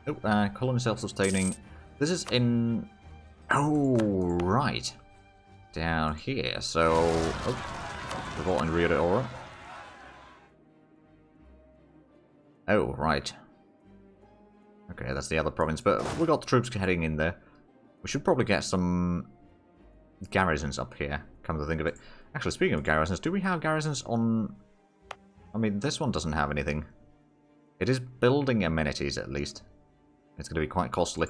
Oh, colony self-sustaining. This is in... Oh, right. Down here, so... Oh, revolt in Rio de Oro. Oh, right. Okay, that's the other province, but we got the troops heading in there. We should probably get some garrisons up here, come to think of it. Actually, speaking of garrisons, do we have garrisons on... I mean, this one doesn't have anything. It is building amenities, at least. It's going to be quite costly.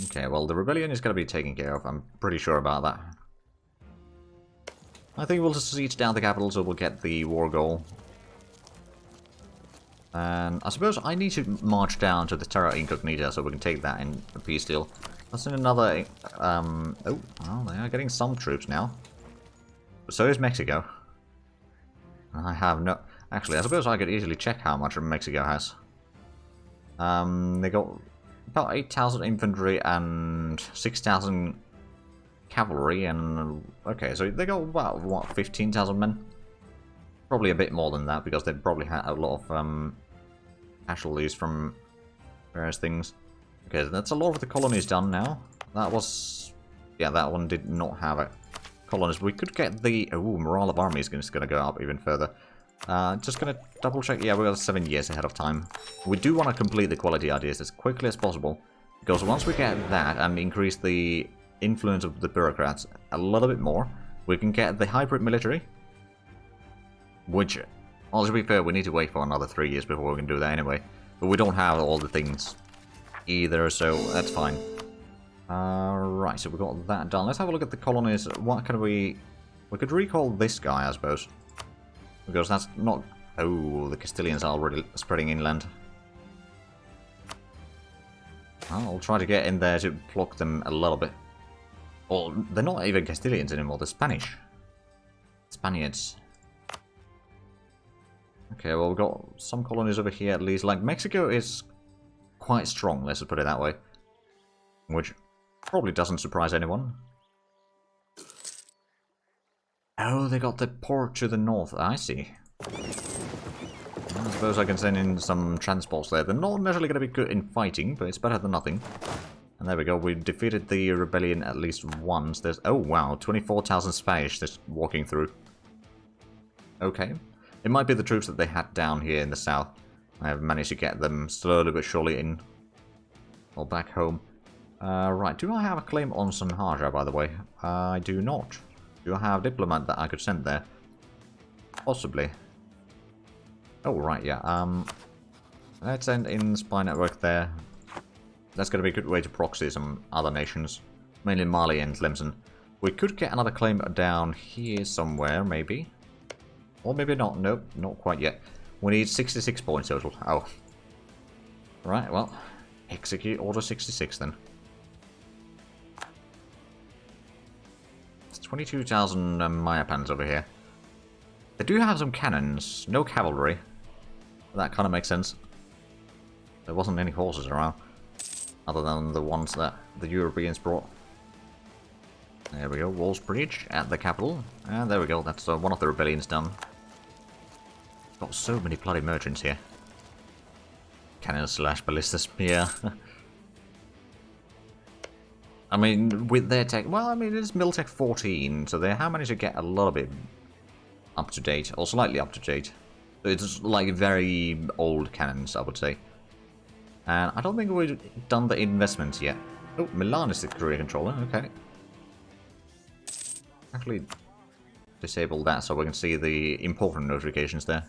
Okay, well, the rebellion is going to be taken care of. I'm pretty sure about that. I think we'll just siege down the capital so we'll get the war goal. And I suppose I need to march down to the Terra Incognita so we can take that in a peace deal. That's in another... oh, well, they are getting some troops now. But so is Mexico. I have no... Actually, I suppose I could easily check how much Mexico has. They got about 8,000 infantry and 6,000 cavalry, and okay, so they got about, what, 15,000 men? Probably a bit more than that, because they probably had a lot of casualties from various things. Okay, that's a lot of the colonies done now. That was... yeah, that one did not have a colonies. We could get the... oh, morale of army is going to go up even further. Just gonna double check. Yeah, we got 7 years ahead of time. We do want to complete the quality ideas as quickly as possible, because once we get that and increase the influence of the bureaucrats a little bit more, we can get the hybrid military. Which, well, to be fair, we need to wait for another 3 years before we can do that anyway. But we don't have all the things either, so that's fine. Right, so we got that done. Let's have a look at the colonies. What can we... we could recall this guy, I suppose. Because that's not... oh, the Castilians are already spreading inland. I'll try to get in there to block them a little bit. Well, they're not even Castilians anymore, they're Spanish. Spaniards. Okay, well, we've got some colonies over here at least. Like, Mexico is quite strong, let's put it that way. Which probably doesn't surprise anyone. Oh, they got the port to the north. I see. I suppose I can send in some transports there. They're not necessarily going to be good in fighting, but it's better than nothing. And there we go. We defeated the rebellion at least once. There's... oh, wow. 24,000 Spanish just walking through. Okay. It might be the troops that they had down here in the south. I have managed to get them slowly but surely in. Or back home. Right. Do I have a claim on Sanhaja, by the way? I do not. Do I have a diplomat that I could send there? Possibly. Oh, right, yeah. Let's send in spy network there. That's going to be a good way to proxy some other nations. Mainly Mali and Tlemcen. We could get another claim down here somewhere, maybe. Or maybe not. Nope, not quite yet. We need 66 points total. Oh. Right, well. Execute Order 66 then. 22,000 Mayapans over here. They do have some cannons, no cavalry. That kind of makes sense. There wasn't any horses around, other than the ones that the Europeans brought. There we go, Walls Bridge at the capital. And there we go, that's one of the rebellions done. Got so many bloody merchants here. Cannon slash ballista spear. I mean, with their tech... well, I mean, it's Miltech 14, so they have managed to get a little bit up to date, or slightly up to date. It's like very old cannons, I would say. And I don't think we've done the investments yet. Oh, Milan is the career controller, okay. Actually, disable that so we can see the important notifications there.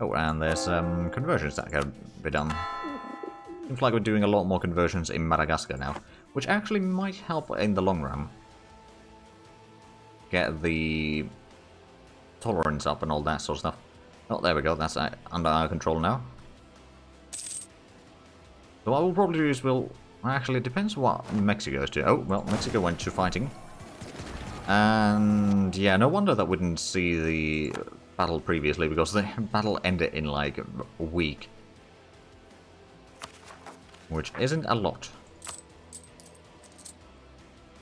Oh, and there's conversions that can be done. Seems like we're doing a lot more conversions in Madagascar now, which actually might help in the long run. Get the tolerance up and all that sort of stuff. Oh, there we go, that's under our control now. So what we'll probably do is we'll... actually, it depends what Mexico's doing. Oh, well, Mexico went to fighting. And yeah, no wonder that we didn't see the battle previously, because the battle ended in like a week. Which isn't a lot.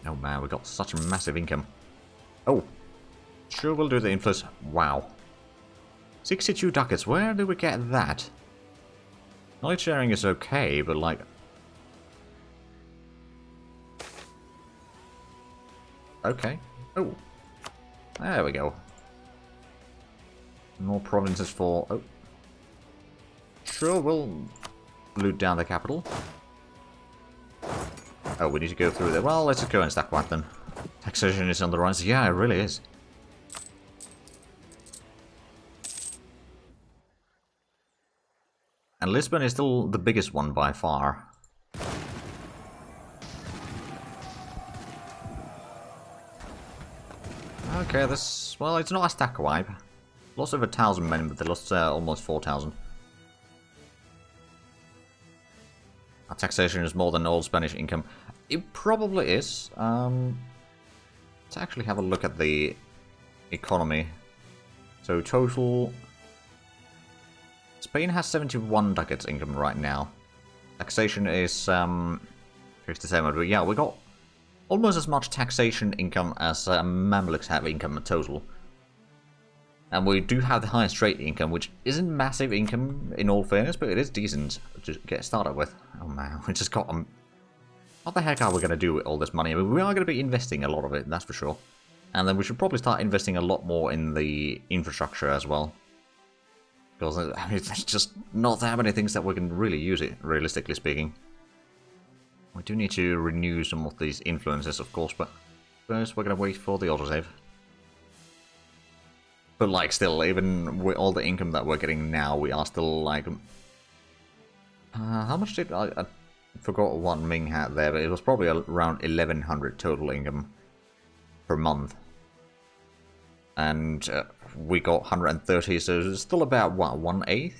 Oh man, we got such a massive income. Oh, sure we'll do the influence. Wow. 62 ducats, where did we get that? Knowledge sharing is okay, but like... Okay. Oh. There we go. More provinces for... Oh. Sure, we'll loot down the capital. Oh, we need to go through there. Well, let's just go and stack that then. Taxation is on the rise. Yeah, it really is. And Lisbon is still the biggest one by far. Okay, this... Well, it's not a stack wipe. Lost over 1,000 men, but they lost almost 4,000. Our taxation is more than all Spanish income. It probably is. Let's actually have a look at the economy. So total... Spain has 71 ducats income right now. Taxation is 57, but yeah, we got almost as much taxation income as Mamluks have income total. And we do have the highest trade income, which isn't massive income in all fairness, but it is decent to get started with. Oh man, we just got... what the heck are we going to do with all this money? I mean, we are going to be investing a lot of it, that's for sure. And then we should probably start investing a lot more in the infrastructure as well. Because I mean, there's just not that many things that we can really use it, realistically speaking. We do need to renew some of these influences, of course, but first we're going to wait for the autosave. But like still, even with all the income that we're getting now, we are still like... how much did... I forgot what Ming had there, but it was probably around 1,100 total income per month. And we got 130, so it's still about, what, 1/8?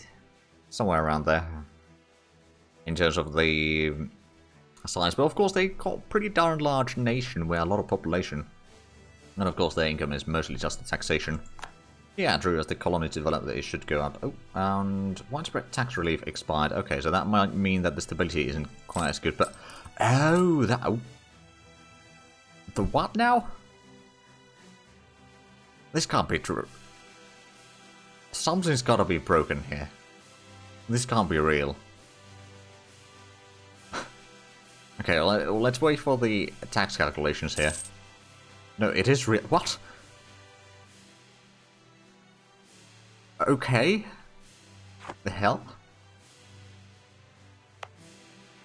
Somewhere around there. In terms of the size. But of course they got a pretty darn large nation with a lot of population. And of course their income is mostly just the taxation. Yeah, true, as the colonies develop, it should go up. Oh, and widespread tax relief expired. Okay, so that might mean that the stability isn't quite as good, but... Oh, that... Oh. The what now? This can't be true. Something's gotta be broken here. This can't be real. Okay, let's wait for the tax calculations here. No, it is real. What? Okay. The hell?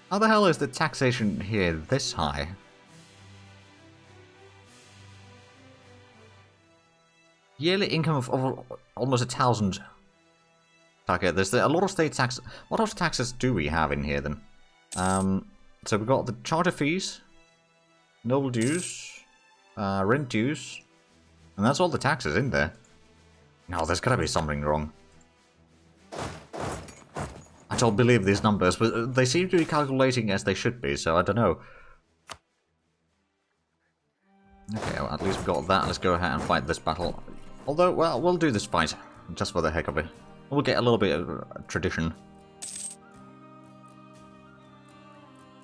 How the hell is the taxation here this high? Yearly income of almost 1,000. Okay, there's a lot of state tax. What other taxes do we have in here then? So we've got the charter fees, noble dues, rent dues, and that's all the taxes in there. No, there's gotta be something wrong. I don't believe these numbers, but they seem to be calculating as they should be, so I don't know. Okay, well, at least we got that. Let's go ahead and fight this battle. Although, well, we'll do this fight, just for the heck of it. We'll get a little bit of tradition.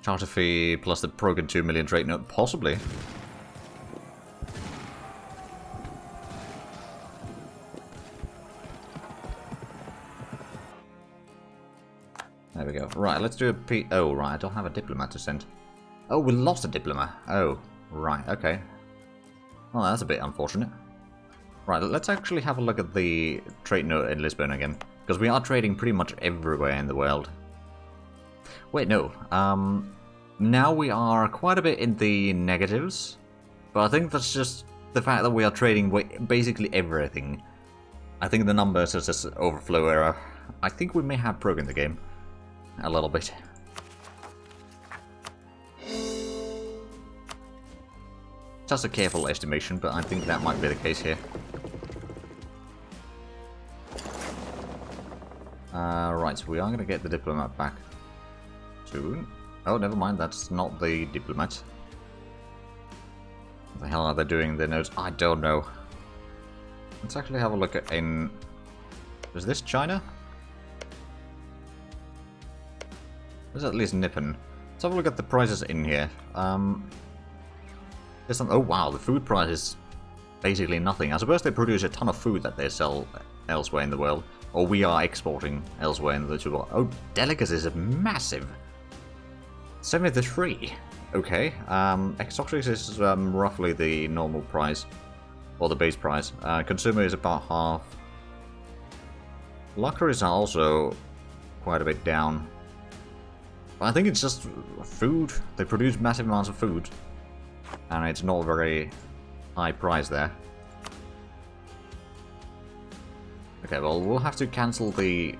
Charter fee plus the broken 2 million trade note, possibly. There we go. Right, let's do a P... Oh, right, I don't have a diplomat to send. Oh, we lost a diplomat. Oh, right, okay. Well, that's a bit unfortunate. Right, let's actually have a look at the trade note in Lisbon again. Because we are trading pretty much everywhere in the world. Wait, no. Now we are quite a bit in the negatives. But I think that's just the fact that we are trading basically everything. I think the numbers is just overflow error. I think we may have broken the game. A little bit. Just a careful estimation, but I think that might be the case here. Right, so we are going to get the diplomat back soon. Oh, never mind, that's not the diplomat. What the hell are they doing in their notes? I don't know. Let's actually have a look at in... Is this China? This is at least Nippon. Let's have a look at the prices in here. There's some... Oh wow, the food price is basically nothing. I suppose they produce a ton of food that they sell elsewhere in the world. Or we are exporting elsewhere in the world. Oh, delicacies are massive. 73. Okay. Exotics is roughly the normal price. Or the base price. Consumer is about half. Luxuries are also quite a bit down. I think it's just food. They produce massive amounts of food. And it's not very high price there. Okay, well, we'll have to cancel the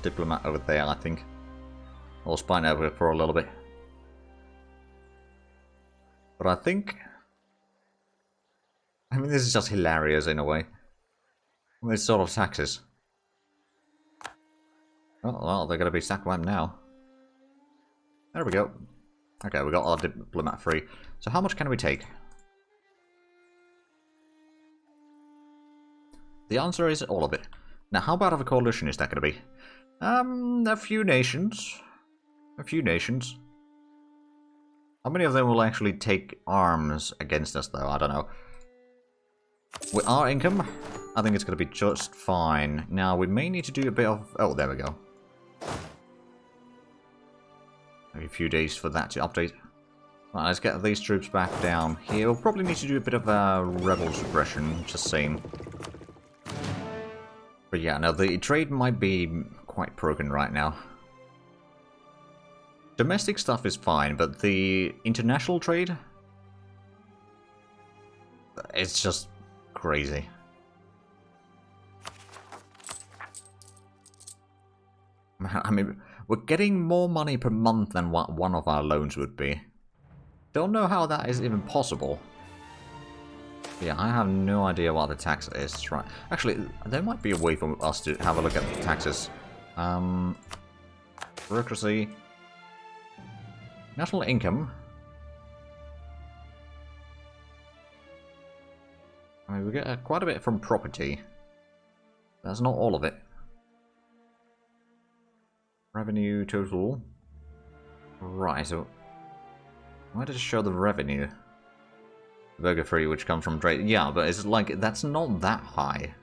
diplomat over there, I think. Or spine over for a little bit. But I think... I mean, this is just hilarious in a way. This sort of taxes. Oh, well, they're going to be sack wiped now. There we go. Okay, we got our diplomat free. So how much can we take? The answer is all of it. Now, how bad of a coalition is that going to be? A few nations. A few nations. How many of them will actually take arms against us, though? I don't know. With our income, I think it's going to be just fine. Now, we may need to do a bit of... Oh, there we go. Maybe a few days for that to update. Right, let's get these troops back down here. We'll probably need to do a bit of rebel suppression, just saying. But yeah, now the trade might be quite broken right now. Domestic stuff is fine, but the international trade... It's just crazy. I mean, we're getting more money per month than what one of our loans would be. Don't know how that is even possible. Yeah, I have no idea what the tax is. Right. Actually, there might be a way for us to have a look at the taxes. Bureaucracy. National income. I mean, we get quite a bit from property. That's not all of it. Revenue total. Right, so... Why did it show the revenue? Burger free, which comes from trade. Yeah, but it's like, that's not that high.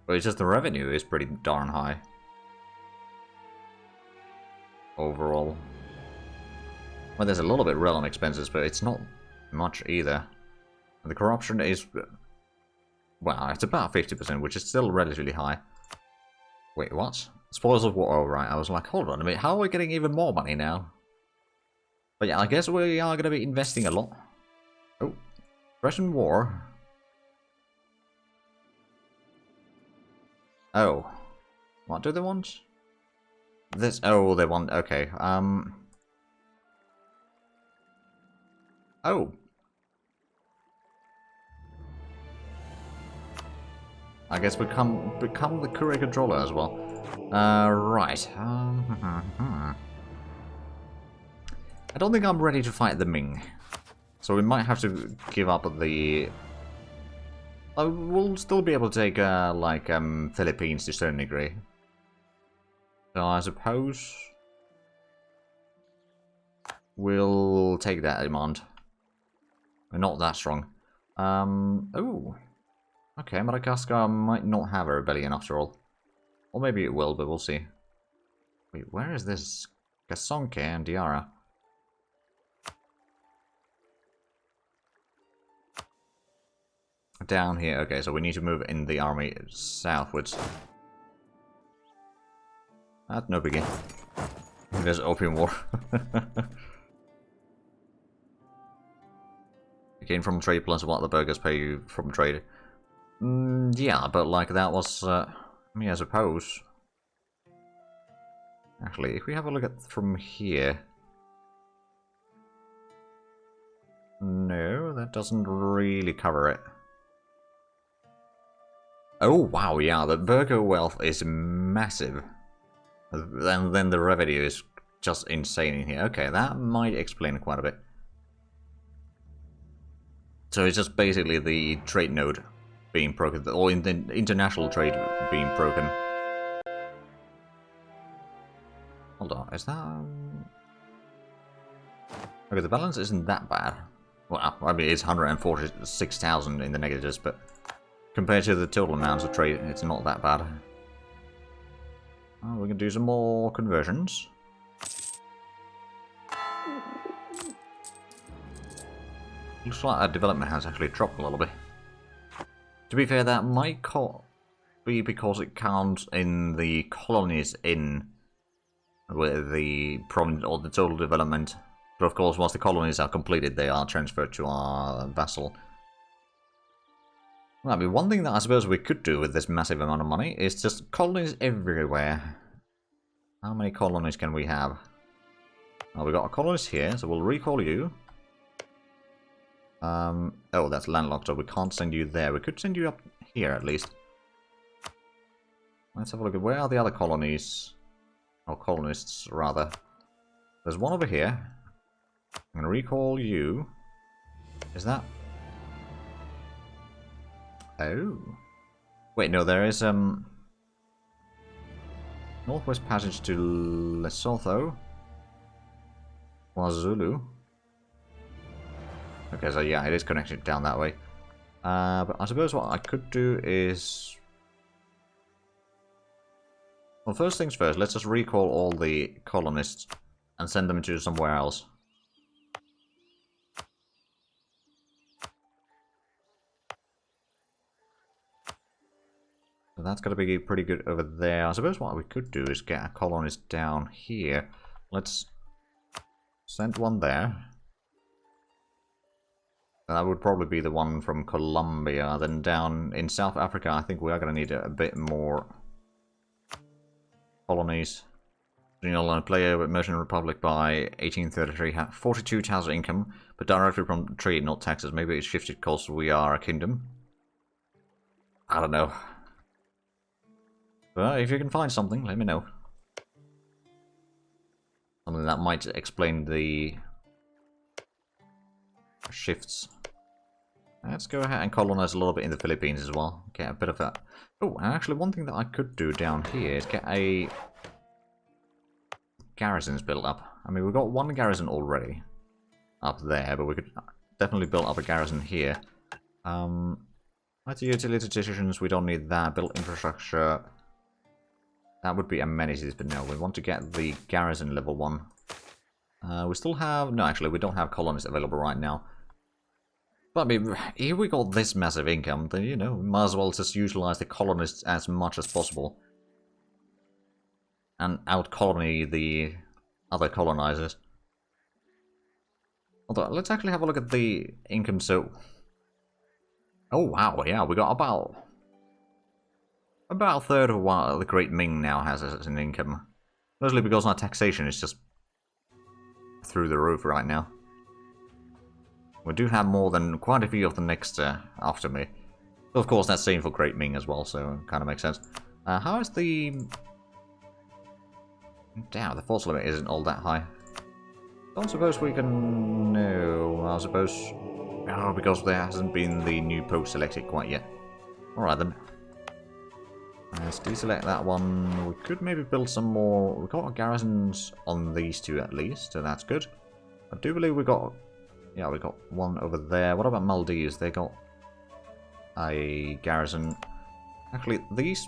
But it's just the revenue is pretty darn high. Overall. Well, there's a little bit realm expenses, but it's not much either. The corruption is... Well, it's about 50%, which is still relatively high. Wait, what? Spoils of war. Oh, right. I was like, hold on a minute. How are we getting even more money now? But yeah, I guess we are going to be investing a lot. Oh. Russian war. Oh. What do they want? This. Oh, they want. Okay. Oh. I guess become the courier controller as well. Right. I don't think I'm ready to fight the Ming. So we might have to give up the... we'll still be able to take, like, Philippines to a certain degree. So I suppose... we'll take that demand. We're not that strong. Oh. Okay, Madagascar might not have a rebellion after all. Or maybe it will, but we'll see. Wait, where is this? Kasonke and Diara. Down here. Okay, so we need to move in the army southwards. That's no biggie. There's opium war. You gain from trade plus what the burghers pay you from trade. Yeah, but like that was... I mean, I suppose... Actually, if we have a look at from here... No, that doesn't really cover it. Oh, wow, yeah, the burger wealth is massive. And then the revenue is just insane in here. Okay, that might explain quite a bit. So it's just basically the trade node being broken, or in the international trade being broken. Hold on, is that... Okay, the balance isn't that bad. Well, I mean, it's 146,000 in the negatives, but compared to the total amounts of trade, it's not that bad. Oh, we can do some more conversions. Looks like our development has actually dropped a little bit. To be fair, that might be because it counts in the colonies in with the prominent or the total development. But of course, once the colonies are completed, they are transferred to our vassal. Well, I mean, one thing that I suppose we could do with this massive amount of money is just colonies everywhere. How many colonies can we have? Well, we've got a colonist here, so we'll recall you. Oh, that's landlocked, so we can't send you there. We could send you up here, at least. Let's have a look at where are the other colonies. Or colonists, rather. There's one over here. I'm going to recall you. Is that... Oh. Wait, no, there is, Northwest Passage to Lesotho. KwaZulu. Okay, so yeah, it is connected down that way. But I suppose what I could do is... Well, first things first, let's just recall all the colonists and send them to somewhere else. So that's going to be pretty good over there. I suppose what we could do is get a colonist down here. Let's send one there. That would probably be the one from Colombia. Then down in South Africa, I think we are going to need a bit more colonies. Colonial player with Merchant Republic by 1833 had 42,000 income, but directly from trade, not taxes. Maybe it's shifted because we are a kingdom. I don't know. But if you can find something, let me know. Something that might explain the shifts. Let's go ahead and colonize a little bit in the Philippines as well. Get a bit of that. Oh, and actually one thing that I could do down here is get a garrisons built up. I mean, we've got one garrison already up there, but we could definitely build up a garrison here. That's utility decisions, we don't need that. Build infrastructure. That would be amenities, but no, we want to get the garrison level 1. We still have... No, actually, we don't have colonies available right now. But I mean, if we got this massive income, then, you know, we might as well just utilize the colonists as much as possible. And out-colony the other colonizers. Although, let's actually have a look at the income, so... Oh, wow, yeah, we got about a third of what the Great Ming now has as an income. Mostly because our taxation is just through the roof right now. We do have more than quite a few of the next after me. Of course, that's same for Great Ming as well, so it kind of makes sense. How is the... Damn, the force limit isn't all that high. Don't suppose we can... No, I suppose... Oh, because there hasn't been the new pope selected quite yet. Alright then. Let's deselect that one. We could maybe build some more... We've got garrisons on these two at least, so that's good. I do believe we got... Yeah, we got one over there. What about Maldives? They got a garrison. Actually, these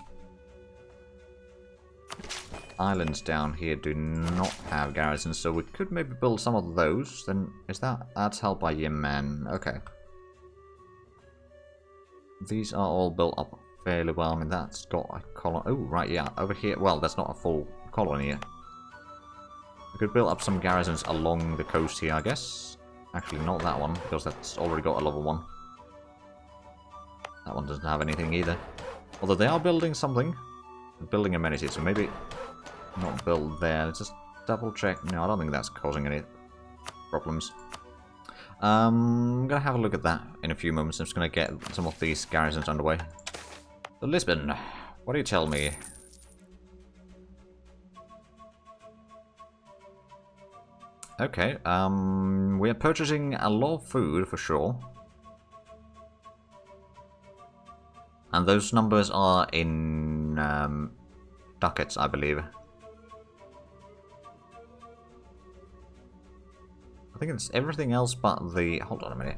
islands down here do not have garrisons, so we could maybe build some of those. Then is that's held by Yemen? Okay. These are all built up fairly well. I mean, that's got a colony. Oh, right, yeah, over here. Well, that's not a full colony yet. We could build up some garrisons along the coast here, I guess. Actually, not that one, because that's already got a level 1. That one doesn't have anything either. Although they are building something. They're building amenities, so maybe not build there. Let's just double check. No, I don't think that's causing any problems. I'm going to have a look at that in a few moments. I'm just going to get some of these garrisons underway. So Lisbon, what do you tell me? Okay, we're purchasing a lot of food for sure. And those numbers are in ducats, I believe. I think it's everything else but the... Hold on a minute.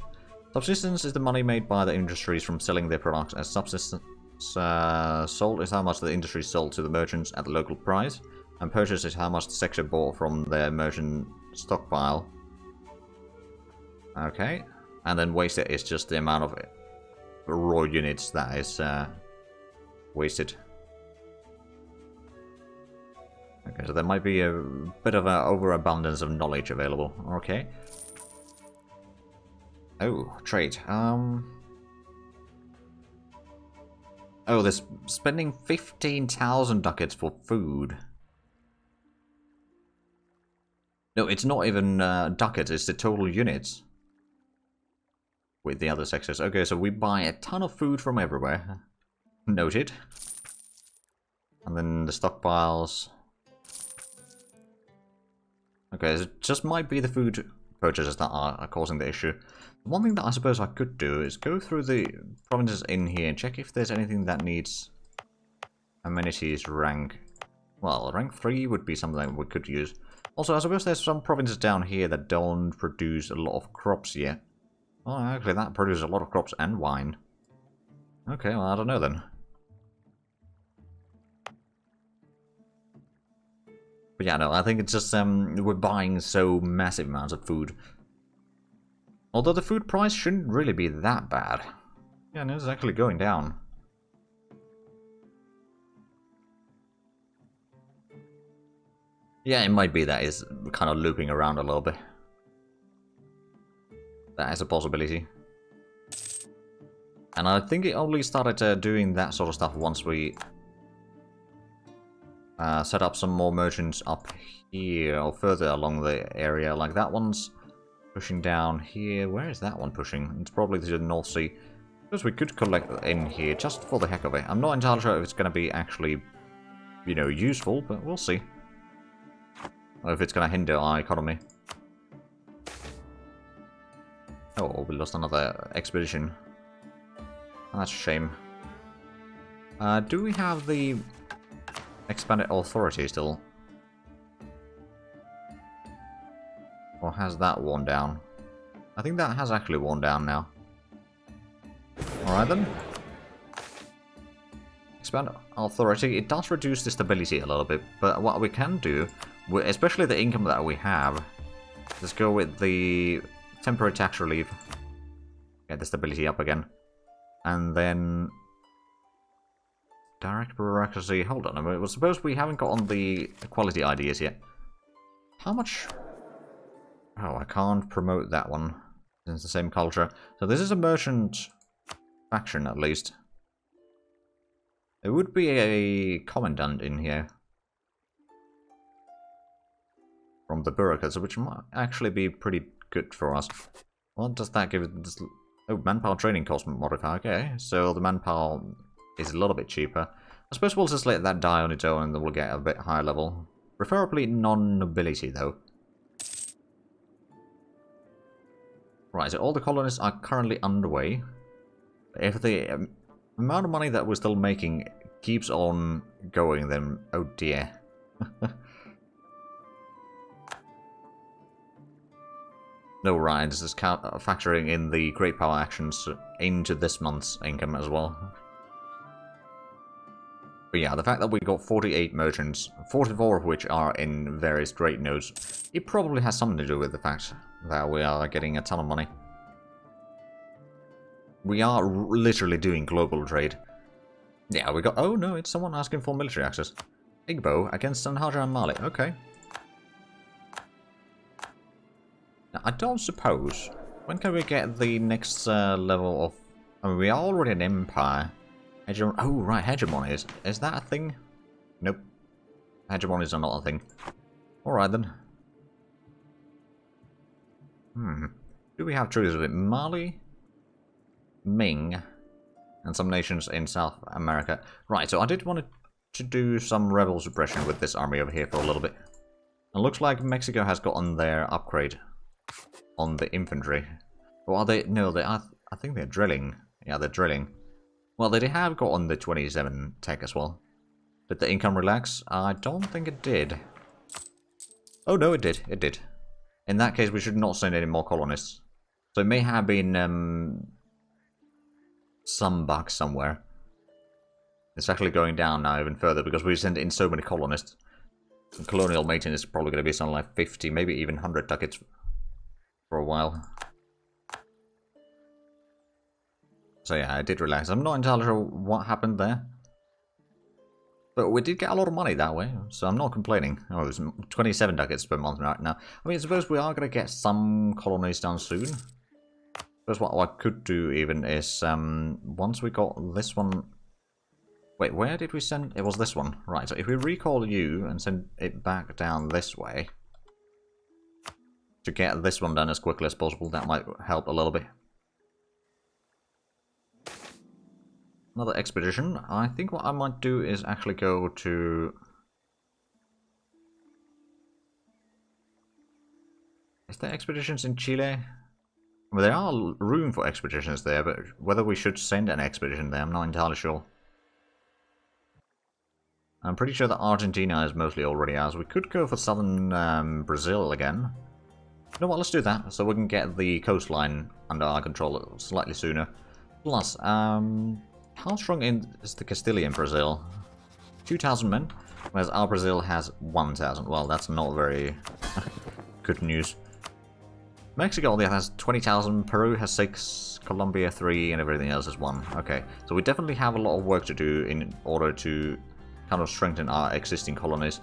Subsistence is the money made by the industries from selling their products as subsistence. Sold is how much the industry sold to the merchants at the local price. And purchase is how much the sector bought from their merchant stockpile. Okay. And then wasted is just the amount of raw units that is wasted. Okay, so there might be a bit of an overabundance of knowledge available. Okay. Oh, trade. Oh, they're spending 15,000 ducats for food. No, it's not even ducats, it's the total units. With the other sectors. Okay, so we buy a ton of food from everywhere. Noted. And then the stockpiles. Okay, so it just might be the food purchases that are causing the issue. One thing that I suppose I could do is go through the provinces in here and check if there's anything that needs amenities rank. Well, rank 3 would be something that we could use. Also, I suppose there's some provinces down here that don't produce a lot of crops yet. Well, actually, that produces a lot of crops and wine. Okay, well, I don't know then. But yeah, no, I think it's just, we're buying so massive amounts of food. Although the food price shouldn't really be that bad. Yeah, no, it's actually going down. Yeah, it might be that it's kind of looping around a little bit. That is a possibility. And I think it only started doing that sort of stuff once we set up some more merchants up here or further along the area. Like that one's pushing down here. Where is that one pushing? It's probably to the North Sea. Because we could collect in here just for the heck of it. I'm not entirely sure if it's going to be actually, you know, useful, but we'll see. Or if it's going to hinder our economy. Oh, we lost another expedition. That's a shame. Do we have the expanded authority still? Or has that worn down? I think that has actually worn down now. Alright then. Expand authority. It does reduce the stability a little bit, but what we can do, especially the income that we have, let's go with the temporary tax relief. Get the stability up again. And then direct bureaucracy. Hold on a minute. Well, suppose we haven't gotten the equality ideas yet. How much? Oh, I can't promote that one. It's the same culture. So this is a merchant faction, at least. There would be a commandant in here. From the bureaucrats, which might actually be pretty good for us. What does that give? Oh, manpower training cost modifier. Okay, so the manpower is a little bit cheaper. I suppose we'll just let that die on its own and then we'll get a bit higher level. Preferably non-nobility, though. Right, so all the colonies are currently underway. If the amount of money that we're still making keeps on going, then oh dear. No, right, this is factoring in the Great Power actions into this month's income as well. But yeah, the fact that we got 48 merchants, 44 of which are in various trade nodes, it probably has something to do with the fact that we are getting a ton of money. We are literally doing global trade. Yeah, we got... Oh no, it's someone asking for military access. Igbo against Sanhaja and Mali. Okay. Now, I don't suppose... When can we get the next level of... I mean, we are already an empire. Oh, right, hegemony is... Is that a thing? Nope. Hegemonies are not a thing. Alright then. Do we have truths with it? Mali? Ming? And some nations in South America. Right, so I did want to do some rebel suppression with this army over here for a little bit. It looks like Mexico has gotten their upgrade on the infantry. Or are they? No, they are. I think they're drilling. Yeah, they're drilling. Well, they have got on the 27 tech as well. Did the income relax? I don't think it did. Oh no, it did. It did. In that case, we should not send any more colonists. So it may have been some bug somewhere. It's actually going down now even further because we sent in so many colonists. Colonial maintenance is probably going to be something like 50, maybe even 100 ducats for a while. So yeah, I did relax. I'm not entirely sure what happened there. But we did get a lot of money that way, so I'm not complaining. Oh, it was 27 ducats per month right now. I mean, I suppose we are going to get some colonies done soon. Because what I could do even is, once we got this one... Wait, where did we send... It was this one. Right, so if we recall you and send it back down this way, to get this one done as quickly as possible, that might help a little bit. Another expedition. I think what I might do is actually go to... Is there expeditions in Chile? Well, there are room for expeditions there, but whether we should send an expedition there, I'm not entirely sure. I'm pretty sure that Argentina is mostly already ours. We could go for southern Brazil again. You know what, let's do that, so we can get the coastline under our control slightly sooner. Plus, how strong is the Castilian Brazil? 2,000 men, whereas our Brazil has 1,000. Well, that's not very good news. Mexico only has 20,000, Peru has 6, Colombia 3, and everything else is 1. Okay, so we definitely have a lot of work to do in order to kind of strengthen our existing colonies.